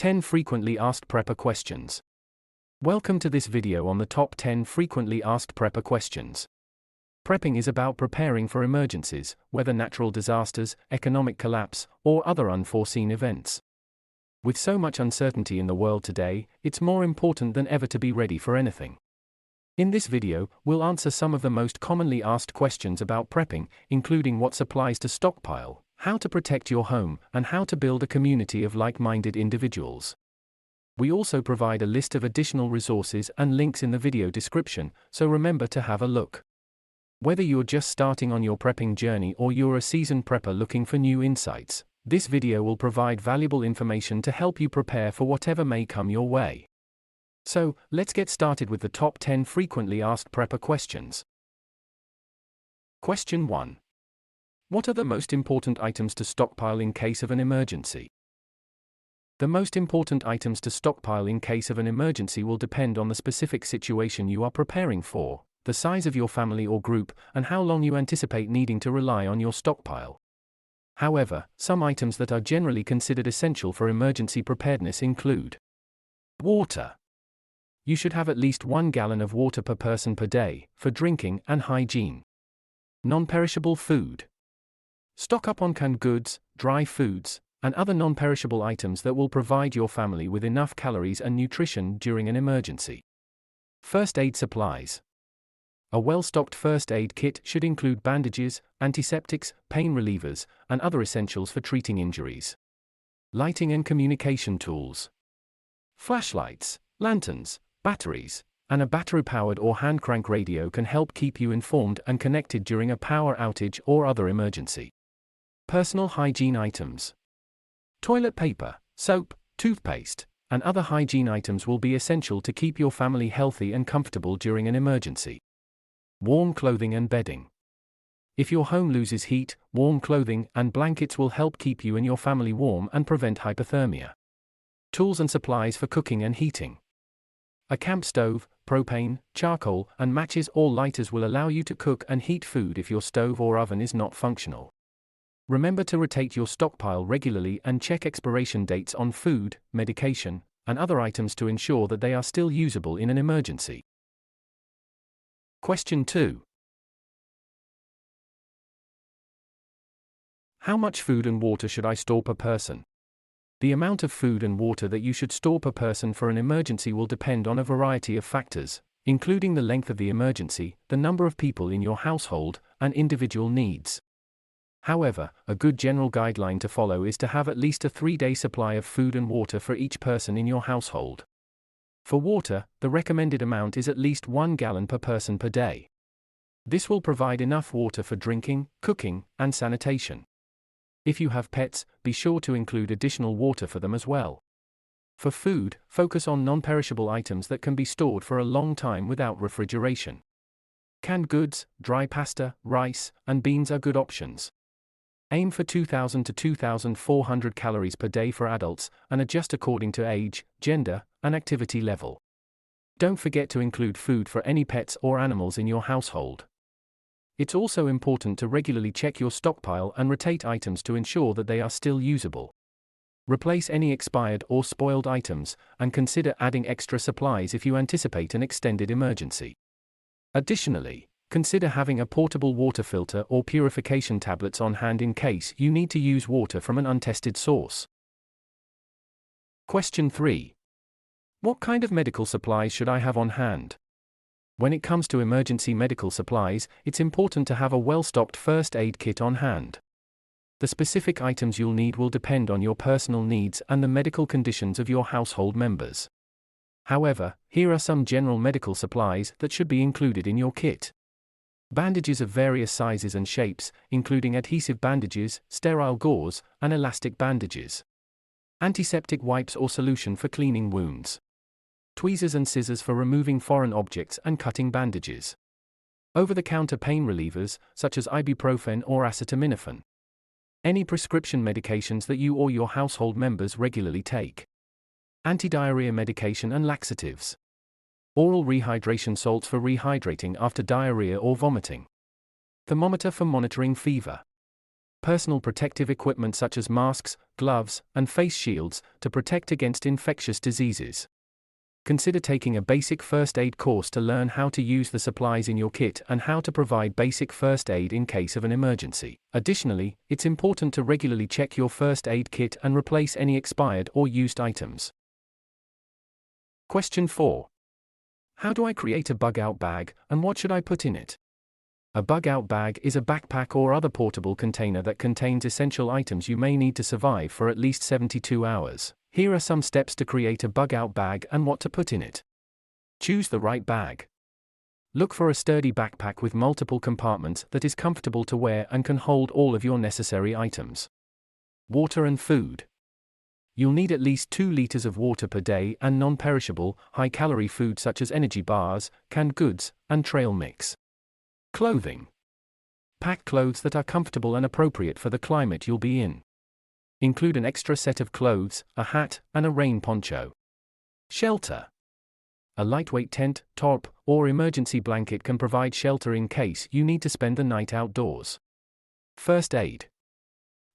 10 frequently asked prepper questions. Welcome to this video on the top 10 frequently asked prepper questions. Prepping is about preparing for emergencies, whether natural disasters, economic collapse, or other unforeseen events. With so much uncertainty in the world today, it's more important than ever to be ready for anything. In this video, we'll answer some of the most commonly asked questions about prepping, including what supplies to stockpile, how to protect your home, and how to build a community of like-minded individuals. We also provide a list of additional resources and links in the video description, so remember to have a look. Whether you're just starting on your prepping journey or you're a seasoned prepper looking for new insights, this video will provide valuable information to help you prepare for whatever may come your way. So, let's get started with the top 10 frequently asked prepper questions. Question 1. What are the most important items to stockpile in case of an emergency? The most important items to stockpile in case of an emergency will depend on the specific situation you are preparing for, the size of your family or group, and how long you anticipate needing to rely on your stockpile. However, some items that are generally considered essential for emergency preparedness include water. You should have at least 1 gallon of water per person per day, for drinking and hygiene. Non-perishable food. Stock up on canned goods, dry foods, and other non-perishable items that will provide your family with enough calories and nutrition during an emergency. First aid supplies. A well-stocked first aid kit should include bandages, antiseptics, pain relievers, and other essentials for treating injuries. Lighting and communication tools. Flashlights, lanterns, batteries, and a battery-powered or hand-crank radio can help keep you informed and connected during a power outage or other emergency. Personal hygiene items. Toilet paper, soap, toothpaste, and other hygiene items will be essential to keep your family healthy and comfortable during an emergency. Warm clothing and bedding. If your home loses heat, warm clothing and blankets will help keep you and your family warm and prevent hypothermia. Tools and supplies for cooking and heating. A camp stove, propane, charcoal, and matches or lighters will allow you to cook and heat food if your stove or oven is not functional. Remember to rotate your stockpile regularly and check expiration dates on food, medication, and other items to ensure that they are still usable in an emergency. Question 2. How much food and water should I store per person? The amount of food and water that you should store per person for an emergency will depend on a variety of factors, including the length of the emergency, the number of people in your household, and individual needs. However, a good general guideline to follow is to have at least a 3-day supply of food and water for each person in your household. For water, the recommended amount is at least 1 gallon per person per day. This will provide enough water for drinking, cooking, and sanitation. If you have pets, be sure to include additional water for them as well. For food, focus on non-perishable items that can be stored for a long time without refrigeration. Canned goods, dry pasta, rice, and beans are good options. Aim for 2,000 to 2,400 calories per day for adults, and adjust according to age, gender, and activity level. Don't forget to include food for any pets or animals in your household. It's also important to regularly check your stockpile and rotate items to ensure that they are still usable. Replace any expired or spoiled items, and consider adding extra supplies if you anticipate an extended emergency. Additionally, consider having a portable water filter or purification tablets on hand in case you need to use water from an untested source. Question 3. What kind of medical supplies should I have on hand? When it comes to emergency medical supplies, it's important to have a well-stocked first aid kit on hand. The specific items you'll need will depend on your personal needs and the medical conditions of your household members. However, here are some general medical supplies that should be included in your kit. Bandages of various sizes and shapes, including adhesive bandages, sterile gauze, and elastic bandages. Antiseptic wipes or solution for cleaning wounds. Tweezers and scissors for removing foreign objects and cutting bandages. Over-the-counter pain relievers, such as ibuprofen or acetaminophen. Any prescription medications that you or your household members regularly take. Anti-diarrhea medication and laxatives. Oral rehydration salts for rehydrating after diarrhea or vomiting. Thermometer for monitoring fever. Personal protective equipment such as masks, gloves, and face shields to protect against infectious diseases. Consider taking a basic first aid course to learn how to use the supplies in your kit and how to provide basic first aid in case of an emergency. Additionally, it's important to regularly check your first aid kit and replace any expired or used items. Question 4. How do I create a bug-out bag, and what should I put in it? A bug-out bag is a backpack or other portable container that contains essential items you may need to survive for at least 72 hours. Here are some steps to create a bug-out bag and what to put in it. Choose the right bag. Look for a sturdy backpack with multiple compartments that is comfortable to wear and can hold all of your necessary items. Water and food. You'll need at least 2 liters of water per day and non-perishable, high-calorie food such as energy bars, canned goods, and trail mix. Clothing. Pack clothes that are comfortable and appropriate for the climate you'll be in. Include an extra set of clothes, a hat, and a rain poncho. Shelter. A lightweight tent, tarp, or emergency blanket can provide shelter in case you need to spend the night outdoors. First aid.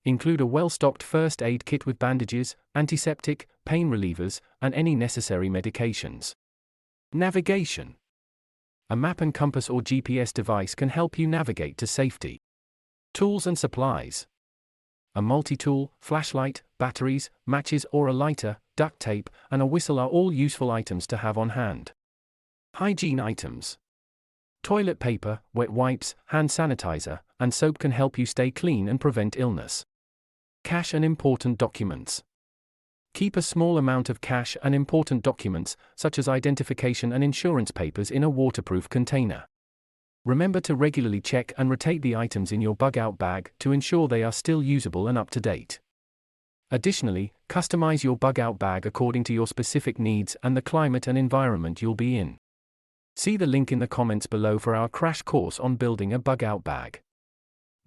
Include a well-stocked first aid kit with bandages, antiseptic, pain relievers, and any necessary medications. Navigation. A map and compass or GPS device can help you navigate to safety. Tools and supplies. A multi-tool, flashlight, batteries, matches or a lighter, duct tape, and a whistle are all useful items to have on hand. Hygiene items. Toilet paper, wet wipes, hand sanitizer, and soap can help you stay clean and prevent illness. Cash and important documents. Keep a small amount of cash and important documents, such as identification and insurance papers, in a waterproof container. Remember to regularly check and rotate the items in your bug-out bag to ensure they are still usable and up to date. Additionally, customize your bug-out bag according to your specific needs and the climate and environment you'll be in. See the link in the comments below for our crash course on building a bug-out bag.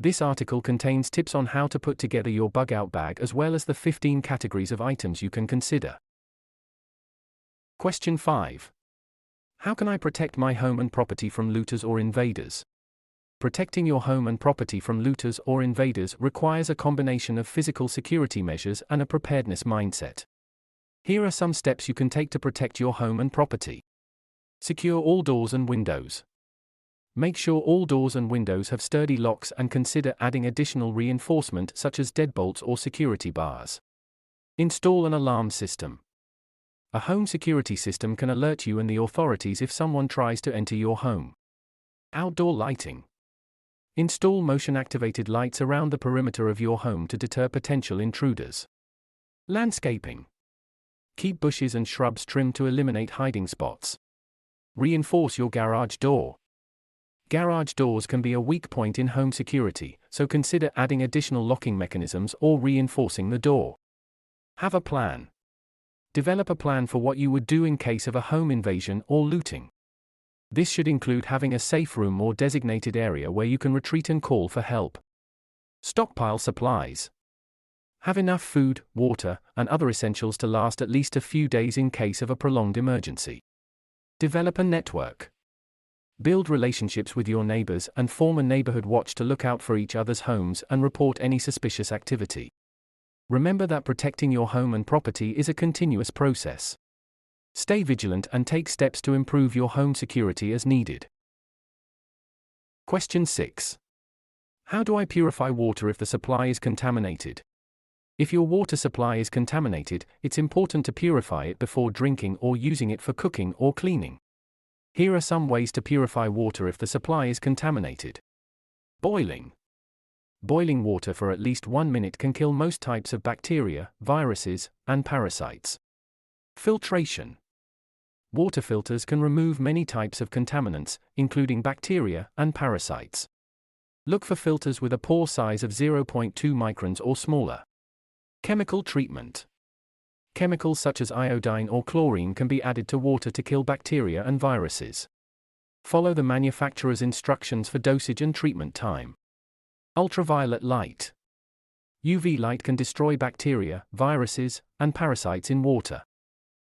This article contains tips on how to put together your bug-out bag as well as the 15 categories of items you can consider. Question 5. How can I protect my home and property from looters or invaders? Protecting your home and property from looters or invaders requires a combination of physical security measures and a preparedness mindset. Here are some steps you can take to protect your home and property. Secure all doors and windows. Make sure all doors and windows have sturdy locks and consider adding additional reinforcement such as deadbolts or security bars. Install an alarm system. A home security system can alert you and the authorities if someone tries to enter your home. Outdoor lighting. Install motion-activated lights around the perimeter of your home to deter potential intruders. Landscaping. Keep bushes and shrubs trimmed to eliminate hiding spots. Reinforce your garage door. Garage doors can be a weak point in home security, so consider adding additional locking mechanisms or reinforcing the door. Have a plan. Develop a plan for what you would do in case of a home invasion or looting. This should include having a safe room or designated area where you can retreat and call for help. Stockpile supplies. Have enough food, water, and other essentials to last at least a few days in case of a prolonged emergency. Develop a network. Build relationships with your neighbors and form a neighborhood watch to look out for each other's homes and report any suspicious activity. Remember that protecting your home and property is a continuous process. Stay vigilant and take steps to improve your home security as needed. Question 6. How do I purify water if the supply is contaminated? If your water supply is contaminated, it's important to purify it before drinking or using it for cooking or cleaning. Here are some ways to purify water if the supply is contaminated. Boiling. Boiling water for at least 1 minute can kill most types of bacteria, viruses, and parasites. Filtration. Water filters can remove many types of contaminants, including bacteria and parasites. Look for filters with a pore size of 0.2 microns or smaller. Chemical treatment. Chemicals such as iodine or chlorine can be added to water to kill bacteria and viruses. Follow the manufacturer's instructions for dosage and treatment time. Ultraviolet light. UV light can destroy bacteria, viruses, and parasites in water.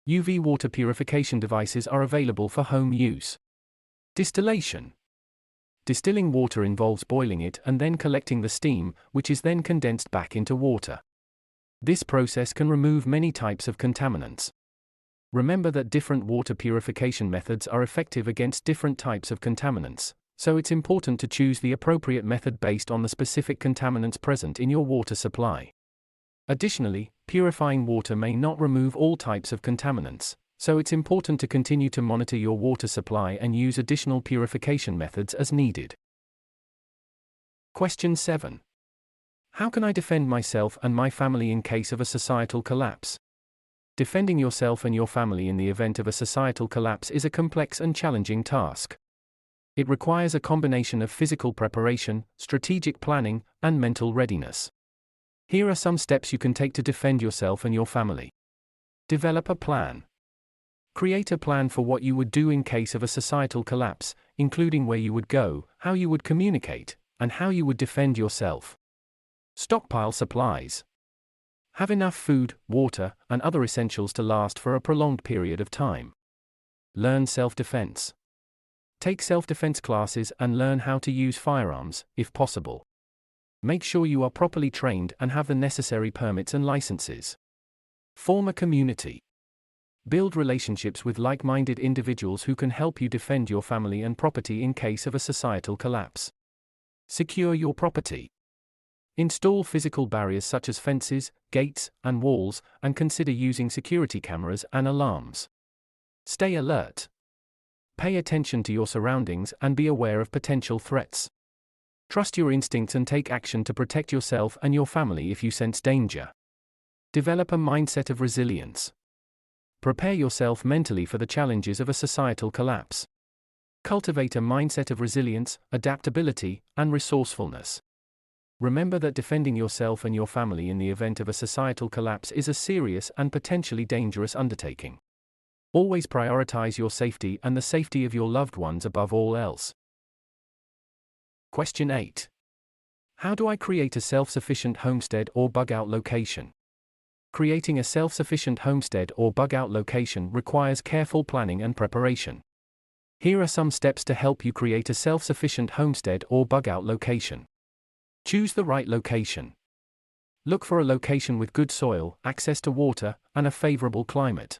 UV water purification devices are available for home use. Distillation. Distilling water involves boiling it and then collecting the steam, which is then condensed back into water. This process can remove many types of contaminants. Remember that different water purification methods are effective against different types of contaminants, so it's important to choose the appropriate method based on the specific contaminants present in your water supply. Additionally, purifying water may not remove all types of contaminants, so it's important to continue to monitor your water supply and use additional purification methods as needed. Question 7. How can I defend myself and my family in case of a societal collapse? Defending yourself and your family in the event of a societal collapse is a complex and challenging task. It requires a combination of physical preparation, strategic planning, and mental readiness. Here are some steps you can take to defend yourself and your family. Develop a plan. Create a plan for what you would do in case of a societal collapse, including where you would go, how you would communicate, and how you would defend yourself. Stockpile supplies. Have enough food, water, and other essentials to last for a prolonged period of time. Learn self-defense. Take self-defense classes and learn how to use firearms, if possible. Make sure you are properly trained and have the necessary permits and licenses. Form a community. Build relationships with like-minded individuals who can help you defend your family and property in case of a societal collapse. Secure your property. Install physical barriers such as fences, gates, and walls, and consider using security cameras and alarms. Stay alert. Pay attention to your surroundings and be aware of potential threats. Trust your instincts and take action to protect yourself and your family if you sense danger. Develop a mindset of resilience. Prepare yourself mentally for the challenges of a societal collapse. Cultivate a mindset of resilience, adaptability, and resourcefulness. Remember that defending yourself and your family in the event of a societal collapse is a serious and potentially dangerous undertaking. Always prioritize your safety and the safety of your loved ones above all else. Question 8. How do I create a self-sufficient homestead or bug-out location? Creating a self-sufficient homestead or bug-out location requires careful planning and preparation. Here are some steps to help you create a self-sufficient homestead or bug-out location. Choose the right location. Look for a location with good soil, access to water, and a favorable climate.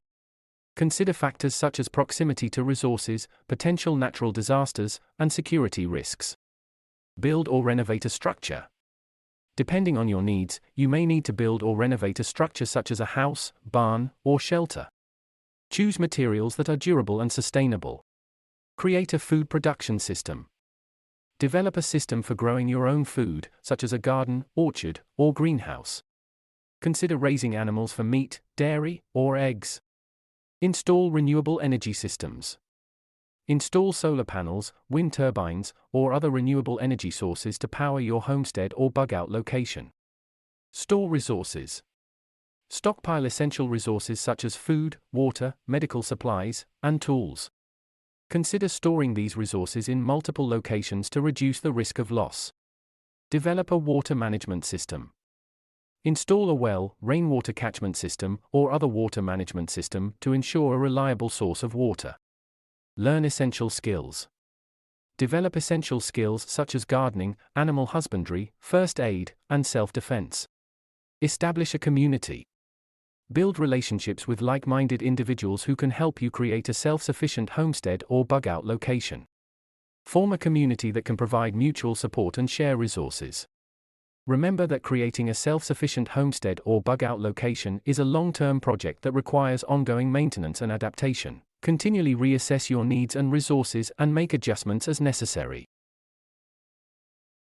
Consider factors such as proximity to resources, potential natural disasters, and security risks. Build or renovate a structure. Depending on your needs, you may need to build or renovate a structure such as a house, barn, or shelter. Choose materials that are durable and sustainable. Create a food production system. Develop a system for growing your own food, such as a garden, orchard, or greenhouse. Consider raising animals for meat, dairy, or eggs. Install renewable energy systems. Install solar panels, wind turbines, or other renewable energy sources to power your homestead or bug-out location. Store resources. Stockpile essential resources such as food, water, medical supplies, and tools. Consider storing these resources in multiple locations to reduce the risk of loss. Develop a water management system. Install a well, rainwater catchment system, or other water management system to ensure a reliable source of water. Learn essential skills. Develop essential skills such as gardening, animal husbandry, first aid, and self-defense. Establish a community. Build relationships with like-minded individuals who can help you create a self-sufficient homestead or bug-out location. Form a community that can provide mutual support and share resources. Remember that creating a self-sufficient homestead or bug-out location is a long-term project that requires ongoing maintenance and adaptation. Continually reassess your needs and resources and make adjustments as necessary.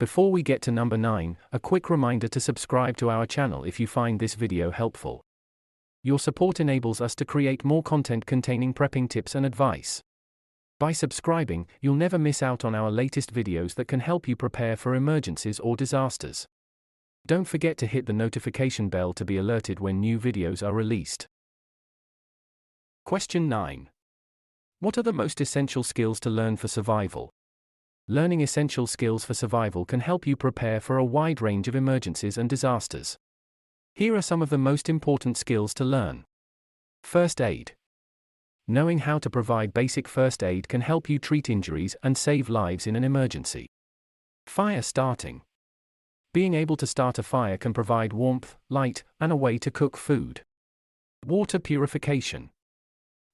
Before we get to number 9, a quick reminder to subscribe to our channel if you find this video helpful. Your support enables us to create more content containing prepping tips and advice. By subscribing, you'll never miss out on our latest videos that can help you prepare for emergencies or disasters. Don't forget to hit the notification bell to be alerted when new videos are released. Question 9. What are the most essential skills to learn for survival? Learning essential skills for survival can help you prepare for a wide range of emergencies and disasters. Here are some of the most important skills to learn. First aid. Knowing how to provide basic first aid can help you treat injuries and save lives in an emergency. Fire starting. Being able to start a fire can provide warmth, light, and a way to cook food. Water purification.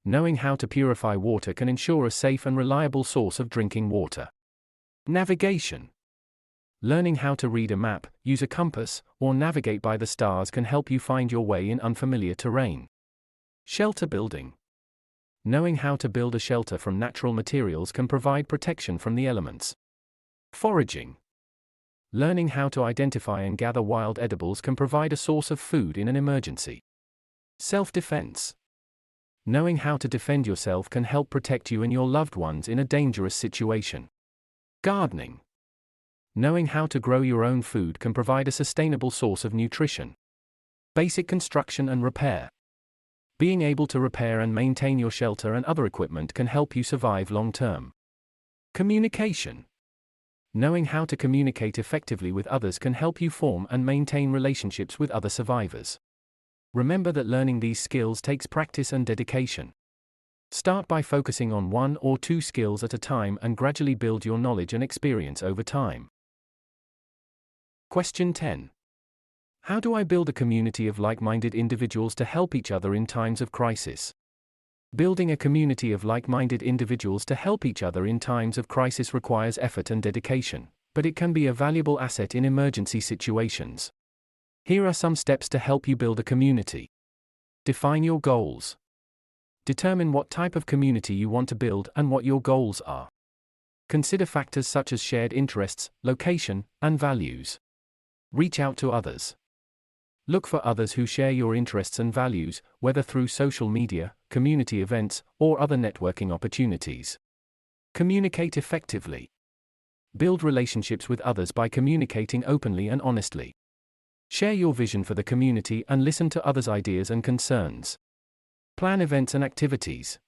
Knowing how to purify water can ensure a safe and reliable source of drinking water. Navigation. Learning how to read a map, use a compass, or navigate by the stars can help you find your way in unfamiliar terrain. Shelter building. Knowing how to build a shelter from natural materials can provide protection from the elements. Foraging. Learning how to identify and gather wild edibles can provide a source of food in an emergency. Self-defense. Knowing how to defend yourself can help protect you and your loved ones in a dangerous situation. Gardening. Knowing how to grow your own food can provide a sustainable source of nutrition. Basic construction and repair. Being able to repair and maintain your shelter and other equipment can help you survive long-term. Communication. Knowing how to communicate effectively with others can help you form and maintain relationships with other survivors. Remember that learning these skills takes practice and dedication. Start by focusing on 1 or 2 skills at a time and gradually build your knowledge and experience over time. Question 10. How do I build a community of like-minded individuals to help each other in times of crisis? Building a community of like-minded individuals to help each other in times of crisis requires effort and dedication, but it can be a valuable asset in emergency situations. Here are some steps to help you build a community. Define your goals. Determine what type of community you want to build and what your goals are. Consider factors such as shared interests, location, and values. Reach out to others. Look for others who share your interests and values, whether through social media, community events, or other networking opportunities. Communicate effectively. Build relationships with others by communicating openly and honestly. Share your vision for the community and listen to others' ideas and concerns. Plan events and activities.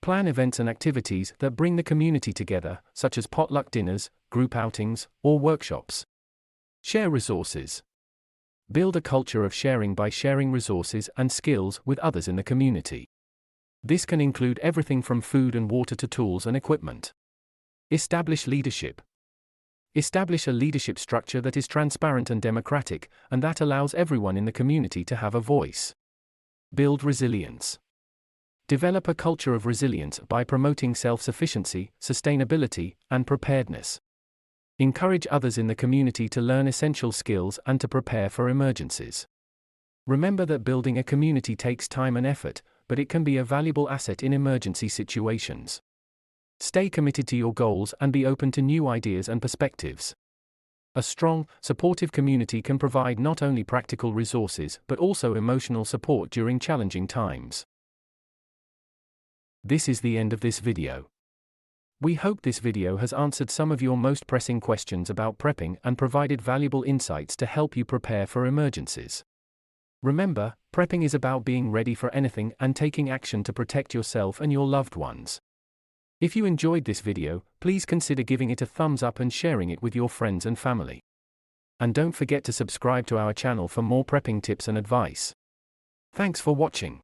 Plan events and activities that bring the community together, such as potluck dinners, group outings, or workshops. Share resources. Build a culture of sharing by sharing resources and skills with others in the community. This can include everything from food and water to tools and equipment. Establish leadership. Establish a leadership structure that is transparent and democratic, and that allows everyone in the community to have a voice. Build resilience. Develop a culture of resilience by promoting self-sufficiency, sustainability, and preparedness. Encourage others in the community to learn essential skills and to prepare for emergencies. Remember that building a community takes time and effort, but it can be a valuable asset in emergency situations. Stay committed to your goals and be open to new ideas and perspectives. A strong, supportive community can provide not only practical resources but also emotional support during challenging times. This is the end of this video. We hope this video has answered some of your most pressing questions about prepping and provided valuable insights to help you prepare for emergencies. Remember, prepping is about being ready for anything and taking action to protect yourself and your loved ones. If you enjoyed this video, please consider giving it a thumbs up and sharing it with your friends and family. And don't forget to subscribe to our channel for more prepping tips and advice. Thanks for watching.